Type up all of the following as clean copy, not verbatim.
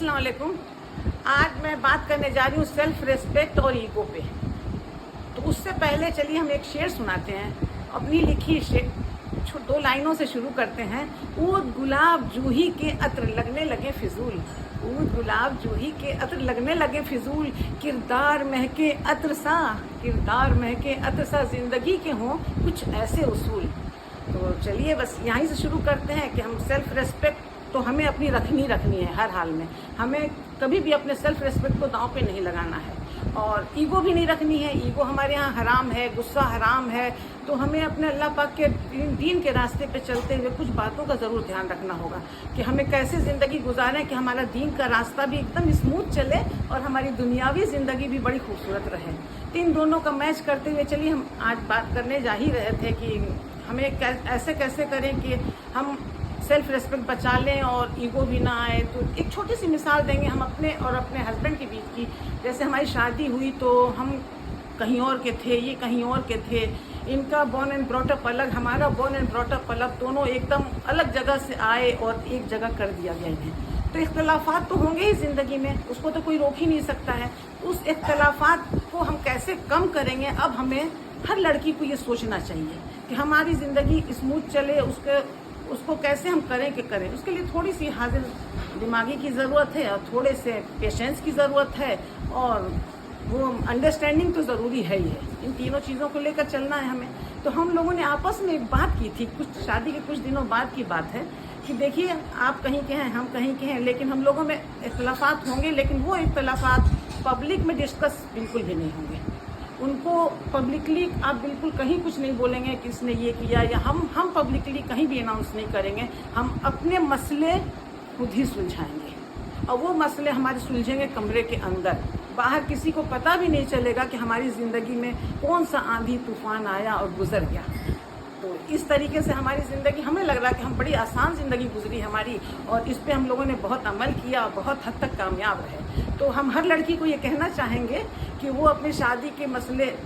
अस्सलाम वालेकुम। आज मैं बात करने जा रही हूँ सेल्फ रिस्पेक्ट और ईगो पे। तो उससे पहले चलिए हम एक शेर सुनाते हैं, अपनी लिखी शेर। 2 लाइनों से शुरू करते हैं। ऊद गुलाब जूही के अत्र लगने लगे फिजूल, ऊद गुलाब जूही के अत्र लगने लगे फिजूल, किरदार महके अत्र सा, किरदार महके अत्र सा, जिंदगी के हों कुछ ऐसे उसूल। तो चलिए बस यहीं से शुरू करते हैं कि हम सेल्फ रिस्पेक्ट तो हमें अपनी रखनी है हर हाल में। हमें कभी भी अपने सेल्फ रिस्पेक्ट को दांव पे नहीं लगाना है, और ईगो भी नहीं रखनी है। ईगो हमारे यहाँ हराम है, गुस्सा हराम है। तो हमें अपने अल्लाह पाक के दीन के रास्ते पे चलते हुए कुछ बातों का ज़रूर ध्यान रखना होगा कि हमें कैसे ज़िंदगी गुजारें कि हमारा दीन का रास्ता भी एकदम स्मूथ चले और हमारी दुनियावी ज़िंदगी भी बड़ी खूबसूरत रहे। तो इन दोनों का मैच करते हुए चलिए हम आज बात करने जा ही रहे थे कि हमें ऐसे कैसे करें कि हम सेल्फ रिस्पेक्ट बचा लें और ईगो भी ना आए। तो एक छोटी सी मिसाल देंगे हम अपने और अपने हस्बैंड के बीच की। जैसे हमारी शादी हुई तो हम कहीं और के थे, ये कहीं और के थे। इनका बॉर्न एंड ब्रॉटअप अलग, हमारा बॉर्न एंड ब्रॉटअप अलग, दोनों एकदम अलग जगह से आए और एक जगह कर दिया गया इन्हें। तो इख्तलाफात तो होंगे ही ज़िंदगी में, उसको तो कोई रोक ही नहीं सकता है। उस इख्तलाफात को हम कैसे कम करेंगे, अब हमें हर लड़की को ये सोचना चाहिए कि हमारी ज़िंदगी स्मूथ चले, उसको कैसे हम करें। उसके लिए थोड़ी सी हाजिर दिमागी की ज़रूरत है और थोड़े से पेशेंस की ज़रूरत है, और वो अंडरस्टैंडिंग तो ज़रूरी है ही है। इन तीनों चीज़ों को लेकर चलना है हमें। तो हम लोगों ने आपस में एक बात की थी, कुछ शादी के कुछ दिनों बाद की बात है, कि देखिए आप कहीं के हैं, हम कहीं के हैं, लेकिन हम लोगों में इख्तलाफात होंगे, लेकिन वो इख्तलाफात पब्लिक में डिस्कस बिल्कुल भी नहीं होंगे। उनको पब्लिकली आप बिल्कुल कहीं कुछ नहीं बोलेंगे कि इसने ये किया, या हम पब्लिकली कहीं भी अनाउंस नहीं करेंगे। हम अपने मसले खुद ही सुलझाएंगे, और वो मसले हमारे सुलझेंगे कमरे के अंदर। बाहर किसी को पता भी नहीं चलेगा कि हमारी ज़िंदगी में कौन सा आंधी तूफान आया और गुजर गया। तो इस तरीके से हमारी ज़िंदगी, हमें लग रहा है कि हम बड़ी आसान ज़िंदगी गुजरी हमारी, और इस पे हम लोगों ने बहुत अमल किया और बहुत हद तक कामयाब रहे। तो हम हर लड़की को ये कहना चाहेंगे कि वो अपने शादी के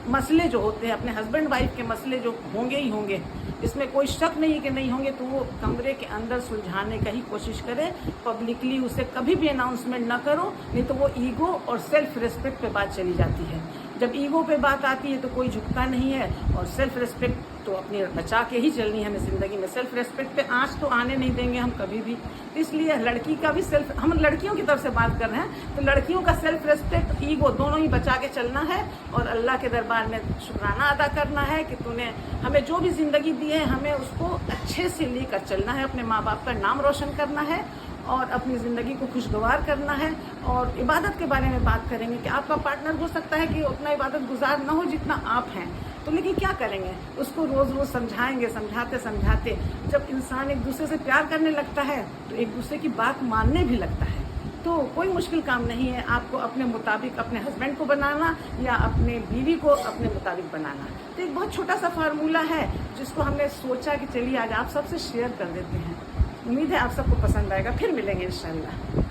मसले जो होते हैं, अपने हस्बैंड वाइफ के मसले जो होंगे ही होंगे, इसमें कोई शक नहीं कि नहीं होंगे, तो वो कमरे के अंदर सुलझाने का ही कोशिश करें। पब्लिकली उसे कभी भी अनाउंसमेंट ना करो, नहीं तो वो ईगो और सेल्फ रिस्पेक्ट पे बात चली जाती है। जब ईगो पे बात आती है तो कोई झुकता नहीं है, और सेल्फ रिस्पेक्ट तो अपनी बचा के ही चलनी है हमें ज़िंदगी में। सेल्फ रिस्पेक्ट पे आँच तो आने नहीं देंगे हम कभी भी। इसलिए लड़की का भी हम लड़कियों की तरफ से बात कर रहे हैं, तो लड़कियों का सेल्फ रिस्पेक्ट, ईगो दोनों ही बचा के चलना है, और अल्लाह के दरबार में शुक्राना अदा करना है कि तूने हमें जो भी ज़िंदगी दी है, हमें उसको अच्छे से लेकर चलना है, अपने माँ बाप का नाम रोशन करना है, और अपनी ज़िंदगी को खुशगवार करना है। और इबादत के बारे में बात करेंगे कि आपका पार्टनर हो सकता है कि उतना इबादत गुजार ना हो जितना आप हैं, तो लेकिन क्या करेंगे, उसको रोज़ रोज़ समझाएंगे। समझाते जब इंसान एक दूसरे से प्यार करने लगता है तो एक दूसरे की बात मानने भी लगता है। तो कोई मुश्किल काम नहीं है आपको अपने मुताबिक अपने हस्बैंड को बनाना, या अपने बीवी को अपने मुताबिक बनाना। तो एक बहुत छोटा सा फार्मूला है जिसको हमने सोचा कि चलिए आज आप सबसे शेयर कर देते हैं। उम्मीद है आप सबको पसंद आएगा। फिर मिलेंगे इंशाल्लाह।